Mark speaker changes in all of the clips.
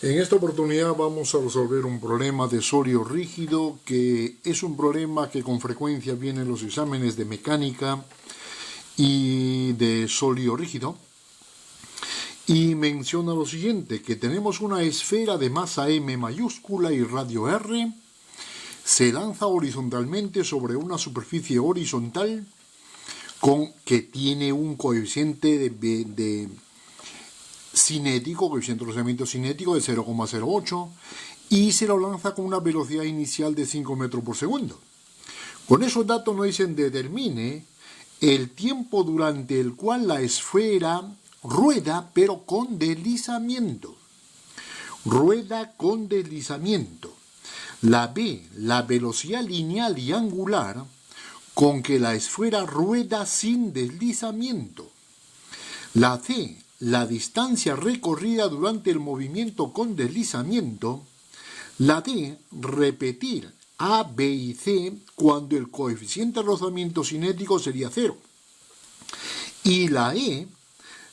Speaker 1: En esta oportunidad vamos a resolver un problema de sólido rígido, que es un problema que con frecuencia viene en los exámenes de mecánica y de sólido rígido. Y menciona lo siguiente, que tenemos una esfera de masa M mayúscula y radio R, se lanza horizontalmente sobre una superficie horizontal que tiene un coeficiente de cinético, coeficiente de rozamiento cinético de 0,08 y se lo lanza con una velocidad inicial de 5 metros por segundo. Con esos datos nos dicen determine el tiempo durante el cual la esfera rueda pero con deslizamiento. Rueda con deslizamiento. La B, la velocidad lineal y angular con que la esfera rueda sin deslizamiento. La C, la distancia recorrida durante el movimiento con deslizamiento. La D, repetir A, B y C cuando el coeficiente de rozamiento cinético sería 0. Y la E,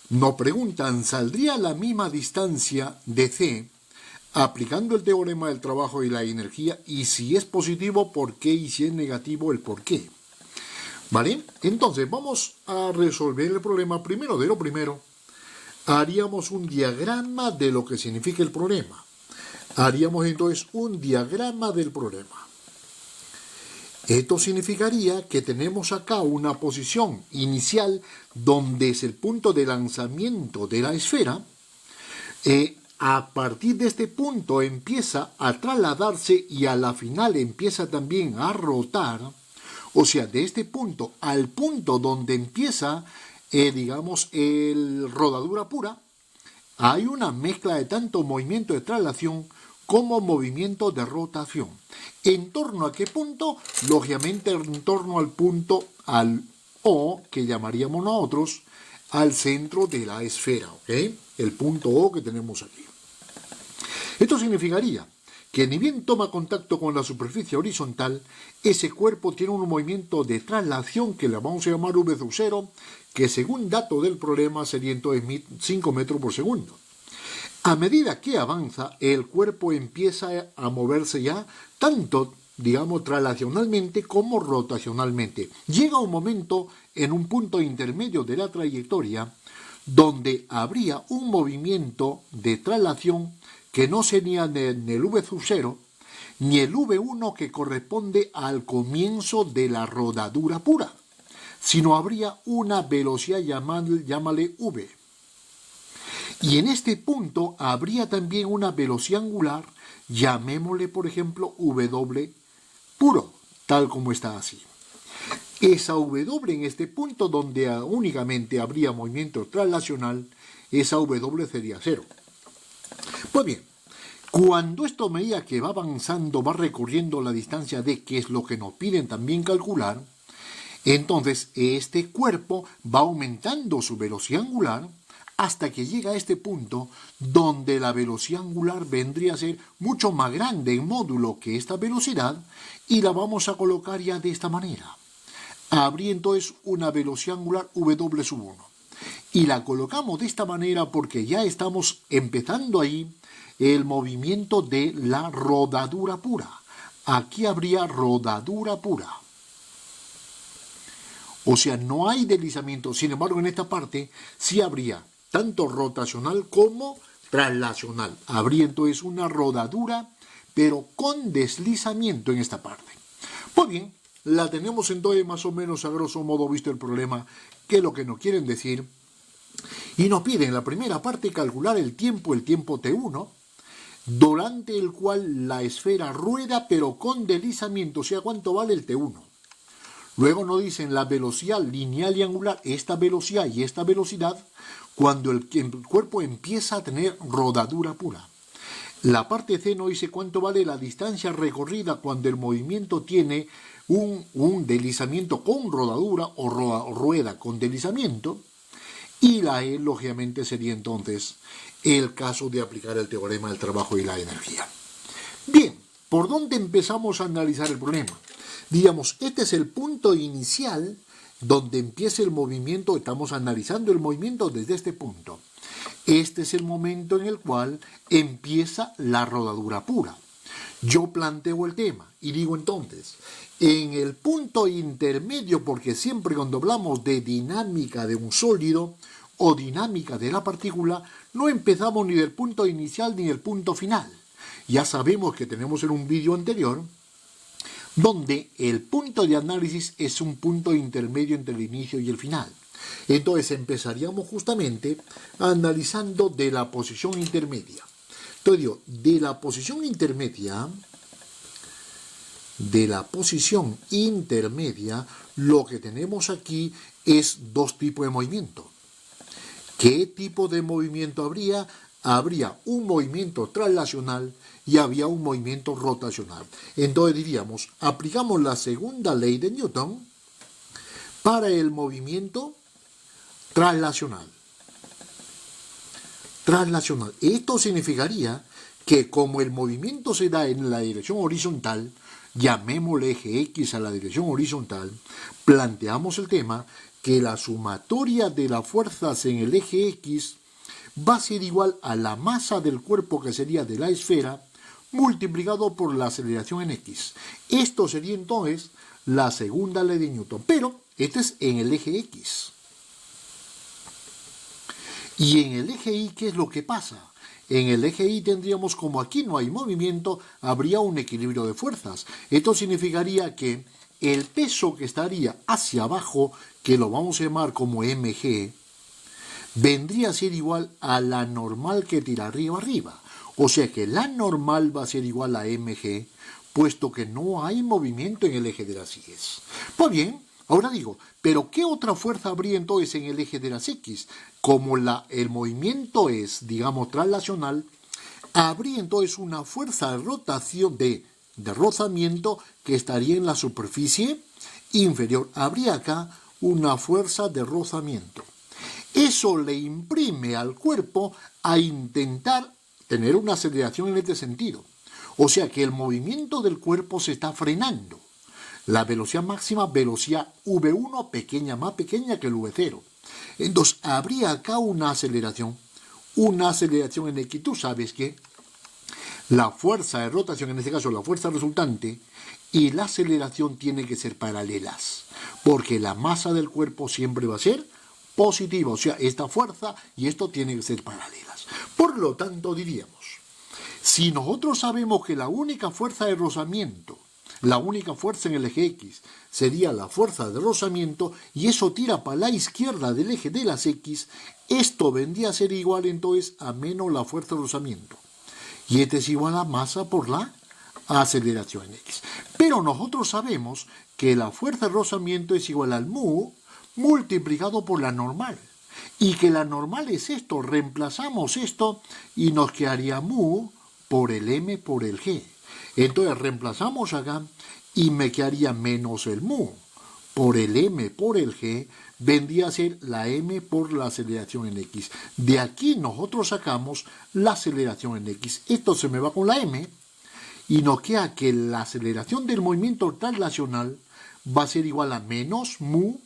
Speaker 1: nos preguntan, ¿saldría la misma distancia de C aplicando el teorema del trabajo y la energía? Y si es positivo, ¿por qué? Y si es negativo, el por qué. ¿Vale? Entonces, vamos a resolver el problema. Primero de lo primero, haríamos un diagrama de lo que significa el problema. Haríamos entonces un diagrama del problema. Esto significaría que tenemos acá una posición inicial donde es el punto de lanzamiento de la esfera. A partir de este punto empieza a trasladarse y a la final empieza también a rotar. O sea, de este punto al punto donde empieza, digamos, el rodadura pura, hay una mezcla de tanto movimiento de traslación como movimiento de rotación. ¿En torno a qué punto? Lógicamente en torno al punto, al O, que llamaríamos nosotros, al centro de la esfera, ¿ok? El punto O que tenemos aquí. Esto significaría que ni bien toma contacto con la superficie horizontal, ese cuerpo tiene un movimiento de traslación que le vamos a llamar V sub 0, que según dato del problema sería entonces 5 metros por segundo. A medida que avanza, el cuerpo empieza a moverse ya tanto, digamos, traslacionalmente como rotacionalmente. Llega un momento en un punto intermedio de la trayectoria donde habría un movimiento de traslación que no sería ni el V sub 0 ni el V1 que corresponde al comienzo de la rodadura pura, sino habría una velocidad, llámale V. Y en este punto habría también una velocidad angular, llamémosle por ejemplo W puro, tal como está así. Esa W en este punto donde únicamente habría movimiento traslacional, esa W sería 0. Pues bien, cuando esto a medida que va avanzando, va recorriendo la distancia D, que es lo que nos piden también calcular, entonces este cuerpo va aumentando su velocidad angular hasta que llega a este punto donde la velocidad angular vendría a ser mucho más grande en módulo que esta velocidad y la vamos a colocar ya de esta manera. Habría entonces una velocidad angular W sub 1. Y la colocamos de esta manera porque ya estamos empezando ahí el movimiento de la rodadura pura. Aquí habría rodadura pura. O sea, no hay deslizamiento. Sin embargo, en esta parte sí habría tanto rotacional como traslacional. Habría entonces una rodadura, pero con deslizamiento en esta parte. Pues bien, la tenemos entonces más o menos a grosso modo visto el problema, que es lo que nos quieren decir. Y nos piden en la primera parte calcular el tiempo T1, durante el cual la esfera rueda pero con deslizamiento, o sea, ¿cuánto vale el T1? Luego nos dicen la velocidad lineal y angular, esta velocidad y esta velocidad, cuando el cuerpo empieza a tener rodadura pura. La parte C nos dice cuánto vale la distancia recorrida cuando el movimiento tiene un deslizamiento con rodadura o rueda con deslizamiento. Y la E, lógicamente, sería entonces el caso de aplicar el teorema del trabajo y la energía. Bien, ¿por dónde empezamos a analizar el problema? Digamos, este es el punto inicial donde empieza el movimiento, estamos analizando el movimiento desde este punto. Este es el momento en el cual empieza la rodadura pura. Yo planteo el tema y digo entonces, en el punto intermedio, porque siempre cuando hablamos de dinámica de un sólido o dinámica de la partícula, no empezamos ni del punto inicial ni del punto final. Ya sabemos que tenemos en un vídeo anterior donde el punto de análisis es un punto intermedio entre el inicio y el final. Entonces empezaríamos justamente analizando de la posición intermedia. Entonces digo, de la posición intermedia, lo que tenemos aquí es dos tipos de movimiento. ¿Qué tipo de movimiento habría? Habría un movimiento traslacional y había un movimiento rotacional. Entonces diríamos, aplicamos la segunda ley de Newton para el movimiento traslacional. Esto significaría que como el movimiento se da en la dirección horizontal, llamémosle eje X a la dirección horizontal, planteamos el tema que la sumatoria de las fuerzas en el eje X va a ser igual a la masa del cuerpo, que sería de la esfera, multiplicado por la aceleración en X. Esto sería entonces la segunda ley de Newton, pero este es en el eje X. Y en el eje Y, ¿qué es lo que pasa? En el eje Y tendríamos, como aquí no hay movimiento, habría un equilibrio de fuerzas. Esto significaría que el peso que estaría hacia abajo, que lo vamos a llamar como mg, vendría a ser igual a la normal que tira arriba. O sea que la normal va a ser igual a mg, puesto que no hay movimiento en el eje de las Y. Pues bien, ahora digo, ¿pero qué otra fuerza habría entonces en el eje de las X? Como el movimiento es, digamos, traslacional, habría entonces una fuerza de rotación, de rozamiento, que estaría en la superficie inferior. Habría acá una fuerza de rozamiento. Eso le imprime al cuerpo a intentar tener una aceleración en este sentido. O sea que el movimiento del cuerpo se está frenando. La velocidad máxima, velocidad V1, más pequeña que el V0. Entonces, habría acá una aceleración en X. Tú sabes que la fuerza de rotación, en este caso la fuerza resultante, y la aceleración tienen que ser paralelas, porque la masa del cuerpo siempre va a ser positiva. O sea, esta fuerza y esto tienen que ser paralelas. Por lo tanto, diríamos, si nosotros sabemos que la única fuerza de rozamiento, la única fuerza en el eje X sería la fuerza de rozamiento, y eso tira para la izquierda del eje de las X, esto vendría a ser igual entonces a menos la fuerza de rozamiento. Y este es igual a masa por la aceleración en X. Pero nosotros sabemos que la fuerza de rozamiento es igual al mu multiplicado por la normal. Y que la normal es esto, reemplazamos esto y nos quedaría mu por el m por el g. Entonces reemplazamos acá y me quedaría menos el mu por el m por el g, vendría a ser la m por la aceleración en X. De aquí nosotros sacamos la aceleración en X. Esto se me va con la m y nos queda que la aceleración del movimiento traslacional va a ser igual a menos mu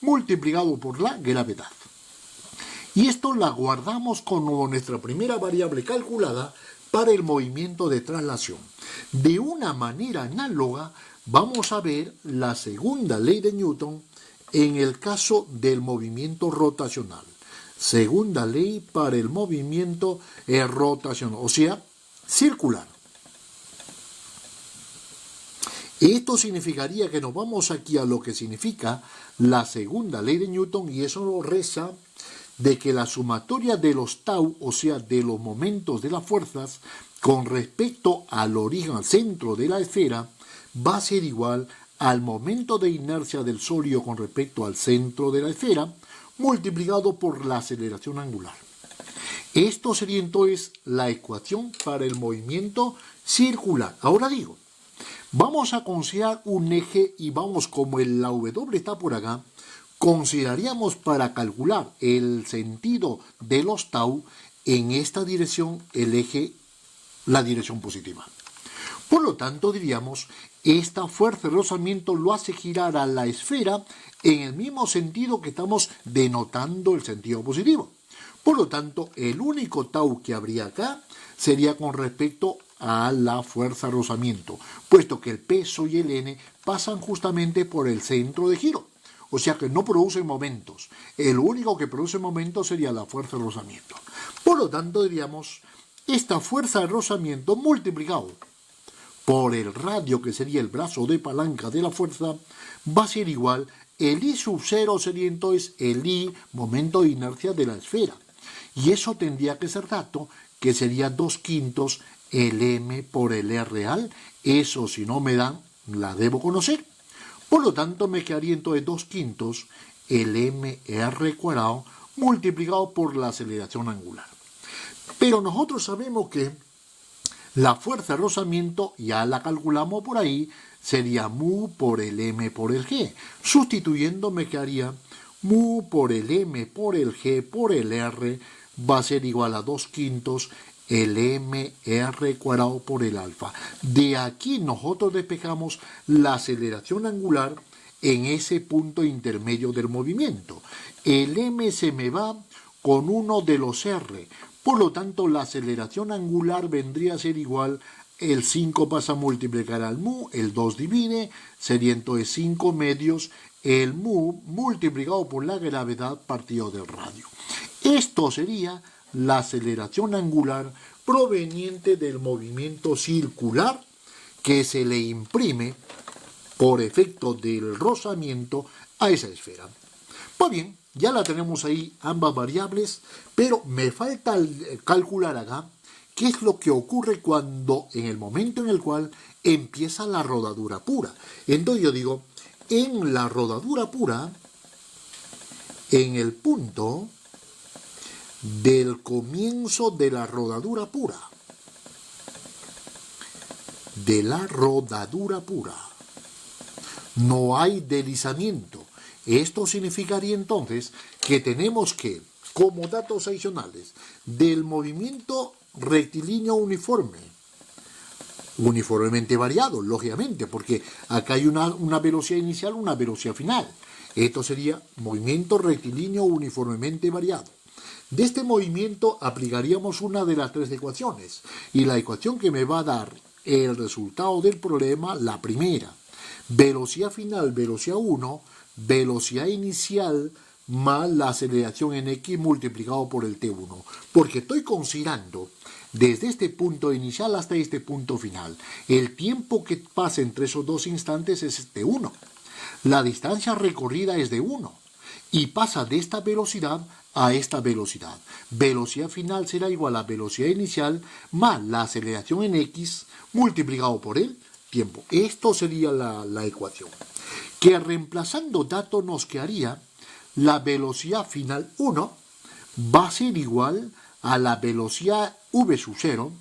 Speaker 1: multiplicado por la gravedad. Y esto la guardamos como nuestra primera variable calculada para el movimiento de traslación. De una manera análoga, vamos a ver la segunda ley de Newton en el caso del movimiento rotacional. Segunda ley para el movimiento rotacional, o sea, circular. Esto significaría que nos vamos aquí a lo que significa la segunda ley de Newton, y eso nos reza de que la sumatoria de los tau, o sea, de los momentos de las fuerzas, con respecto al origen, al centro de la esfera, va a ser igual al momento de inercia del sólido con respecto al centro de la esfera, multiplicado por la aceleración angular. Esto sería entonces la ecuación para el movimiento circular. Ahora digo, vamos a considerar un eje y vamos, como la W está por acá, consideraríamos para calcular el sentido de los tau en esta dirección el eje, la dirección positiva. Por lo tanto, diríamos, esta fuerza de rozamiento lo hace girar a la esfera en el mismo sentido que estamos denotando el sentido positivo. Por lo tanto, el único tau que habría acá sería con respecto a la fuerza de rozamiento, puesto que el peso y el n pasan justamente por el centro de giro. O sea que no producen momentos. El único que produce momentos sería la fuerza de rozamiento. Por lo tanto, diríamos, esta fuerza de rozamiento multiplicado por el radio, que sería el brazo de palanca de la fuerza, va a ser igual, el I sub 0 sería entonces el I, momento de inercia de la esfera. Y eso tendría que ser dato, que sería 2/5 el M por el R real. Eso, si no me dan, la debo conocer. Por lo tanto, me quedaría entonces 2/5 el mr cuadrado multiplicado por la aceleración angular. Pero nosotros sabemos que la fuerza de rozamiento, ya la calculamos por ahí, sería mu por el m por el g. Sustituyendo me quedaría mu por el m por el g por el r va a ser igual a 2/5 el mr cuadrado por el alfa. De aquí nosotros despejamos la aceleración angular en ese punto intermedio del movimiento. El m se me va con uno de los r. Por lo tanto, la aceleración angular vendría a ser igual, el 5 pasa a multiplicar al mu, el 2 divide, sería entonces 5 medios, el mu multiplicado por la gravedad partido del radio. Esto sería la aceleración angular proveniente del movimiento circular que se le imprime por efecto del rozamiento a esa esfera. Pues bien, ya la tenemos ahí ambas variables, pero me falta calcular acá qué es lo que ocurre cuando, en el momento en el cual empieza la rodadura pura. Entonces yo digo, en la rodadura pura, en el punto del comienzo de la rodadura pura, no hay deslizamiento. Esto significaría entonces que tenemos que, como datos adicionales, del movimiento rectilíneo uniformemente variado, lógicamente, porque acá hay una velocidad inicial, una velocidad final. Esto sería movimiento rectilíneo uniformemente variado. De este movimiento aplicaríamos una de las tres ecuaciones, y la ecuación que me va a dar el resultado del problema, la primera, velocidad final, velocidad 1, velocidad inicial más la aceleración en x multiplicado por el t1, porque estoy considerando desde este punto inicial hasta este punto final. El tiempo que pasa entre esos dos instantes es t1. La distancia recorrida es de 1 y pasa de esta velocidad a esta velocidad. Velocidad final será igual a velocidad inicial más la aceleración en x multiplicado por el tiempo. Esto sería la ecuación, que reemplazando datos nos quedaría la velocidad final 1 va a ser igual a la velocidad v sub 0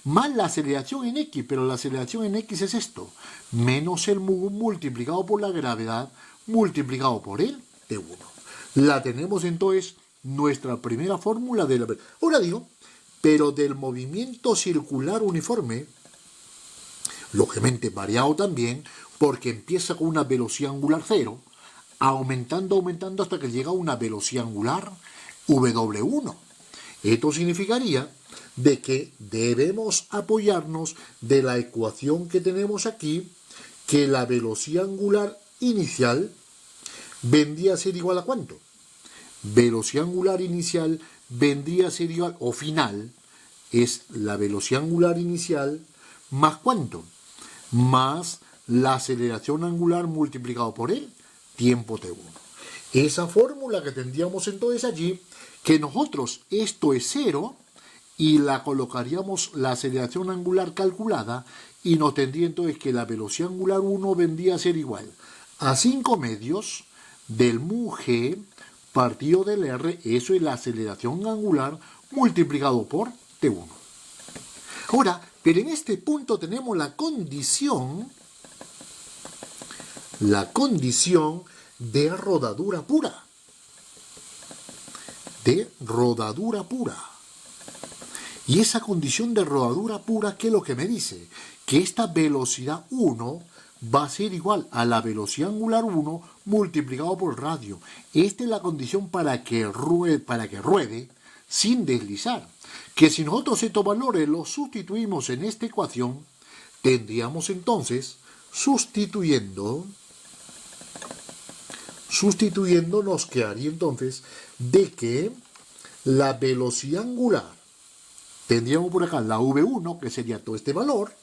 Speaker 1: más la aceleración en x, pero la aceleración en x es esto, menos el mu multiplicado por la gravedad multiplicado por el t1. La tenemos entonces nuestra primera fórmula de la... Ahora digo, pero del movimiento circular uniforme, lógicamente variado también, porque empieza con una velocidad angular 0, aumentando hasta que llega a una velocidad angular W1. Esto significaría de que debemos apoyarnos de la ecuación que tenemos aquí, que la velocidad angular inicial vendría a ser igual a ¿cuánto? Velocidad angular inicial vendría a ser igual, o final, es la velocidad angular inicial más ¿cuánto? Más la aceleración angular multiplicado por el tiempo t1. Esa fórmula que tendríamos entonces allí, que nosotros, esto es 0, y la colocaríamos la aceleración angular calculada, y nos tendría entonces que la velocidad angular 1 vendría a ser igual a 5 medios del mu g partido del r, eso es la aceleración angular multiplicado por t1. Ahora, pero en este punto tenemos la condición de rodadura pura. Y esa condición de rodadura pura, ¿qué es lo que me dice? Que esta velocidad 1 va a ser igual a la velocidad angular 1 multiplicado por el radio. Esta es la condición para que ruede sin deslizar. Que si nosotros estos valores los sustituimos en esta ecuación, tendríamos entonces, sustituyendo nos quedaría entonces de que la velocidad angular, tendríamos por acá la V1, que sería todo este valor,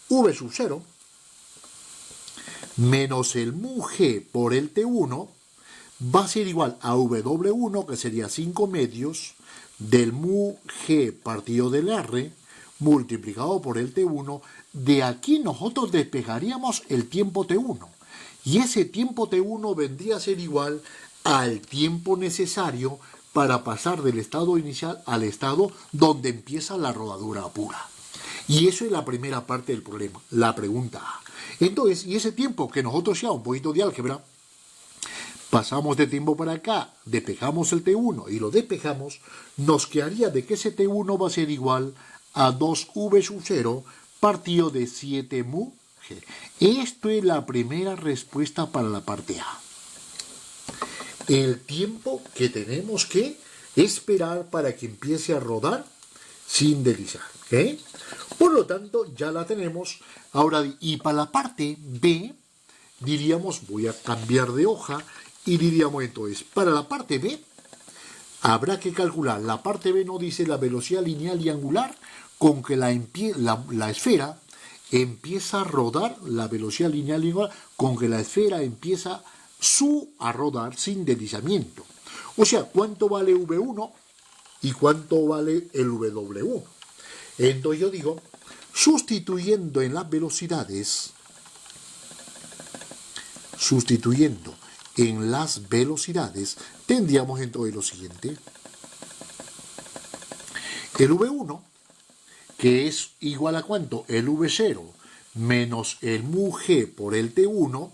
Speaker 1: V sub 0, menos el mu g por el T1, va a ser igual a W1, que sería 5 medios, del mu g partido del R, multiplicado por el T1. De aquí nosotros despejaríamos el tiempo T1. Y ese tiempo T1 vendría a ser igual al tiempo necesario para pasar del estado inicial al estado donde empieza la rodadura pura. Y eso es la primera parte del problema, la pregunta A. Entonces, y ese tiempo que nosotros ya un poquito de álgebra, pasamos de tiempo para acá, despejamos el T1 y lo despejamos, nos quedaría de que ese T1 va a ser igual a 2V sub 0 partido de 7 mu g. Esto es la primera respuesta para la parte A. El tiempo que tenemos que esperar para que empiece a rodar sin deslizar. ¿Okay? Por lo tanto, ya la tenemos. Ahora, y para la parte B, diríamos, voy a cambiar de hoja, y diríamos entonces, para la parte B, habrá que calcular, la parte B nos dice la velocidad lineal y angular con que la esfera empieza a rodar, la velocidad lineal y angular con que la esfera empieza a rodar sin deslizamiento. O sea, ¿cuánto vale V1 y cuánto vale el W1? Entonces yo digo, sustituyendo en las velocidades, tendríamos entonces lo siguiente. El V1, que es igual a ¿cuánto? El V0 menos el mu g por el T1,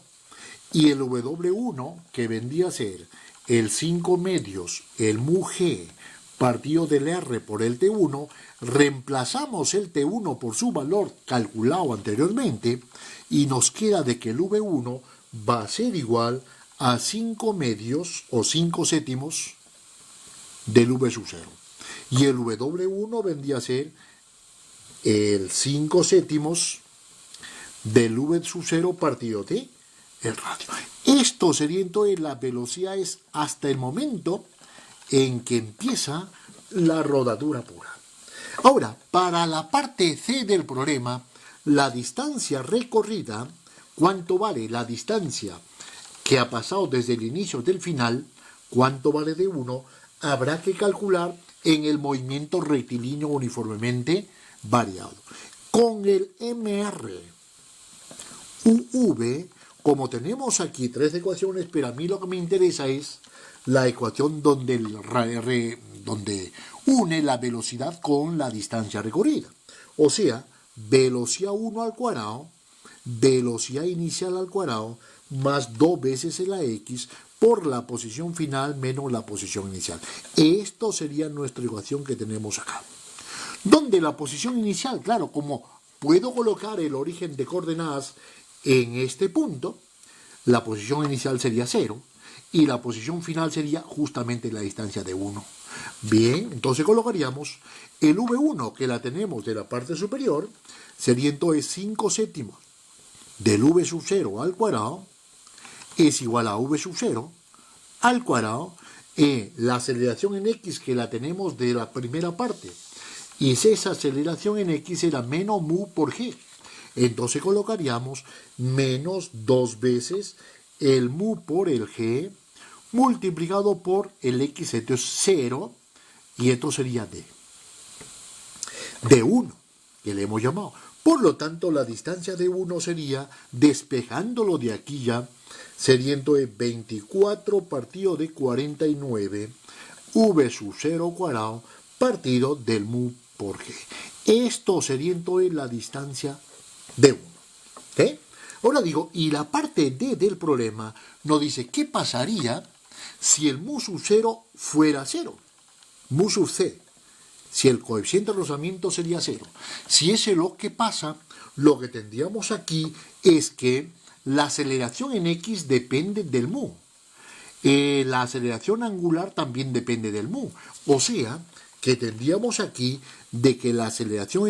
Speaker 1: y el W1, que vendría a ser el 5 medios, el mu g partido del R por el T1, reemplazamos el T1 por su valor calculado anteriormente y nos queda de que el V1 va a ser igual a 5 medios o 5 séptimos del V sub 0. Y el W1 vendría a ser el 5 séptimos del V sub 0 partido de el radio. Esto sería entonces las velocidades hasta el momento en que empieza la rodadura pura. Ahora, para la parte C del problema, la distancia recorrida, ¿cuánto vale la distancia que ha pasado desde el inicio del final? ¿Cuánto vale de 1? Habrá que calcular en el movimiento rectilíneo uniformemente variado. Con el MR UV, como tenemos aquí tres ecuaciones, pero a mí lo que me interesa es la ecuación donde une la velocidad con la distancia recorrida. O sea, velocidad 1 al cuadrado, velocidad inicial al cuadrado, más 2 veces la x por la posición final menos la posición inicial. Esto sería nuestra ecuación que tenemos acá. Donde la posición inicial, claro, como puedo colocar el origen de coordenadas en este punto, la posición inicial sería 0 y la posición final sería justamente la distancia de 1. Bien, entonces colocaríamos el V1 que la tenemos de la parte superior, sería entonces 5 séptimos del V sub 0 al cuadrado, es igual a V sub 0 al cuadrado, la aceleración en X que la tenemos de la primera parte, y esa aceleración en X era menos mu por G. Entonces colocaríamos menos 2 veces el mu por el G multiplicado por el X, esto es 0, y esto sería de 1, que le hemos llamado. Por lo tanto, la distancia de 1 sería, despejándolo de aquí ya, sería entonces 24 partido de 49, V sub 0 cuadrado partido del mu por G. Esto sería entonces la distancia de 1. ¿Okay? Ahora digo, y la parte D del problema nos dice, ¿qué pasaría si el mu sub 0 fuera 0? Mu sub C. Si el coeficiente de rozamiento sería 0. Si ese es lo que pasa, lo que tendríamos aquí es que la aceleración en X depende del mu. La aceleración angular también depende del mu. O sea, que tendríamos aquí de que la aceleración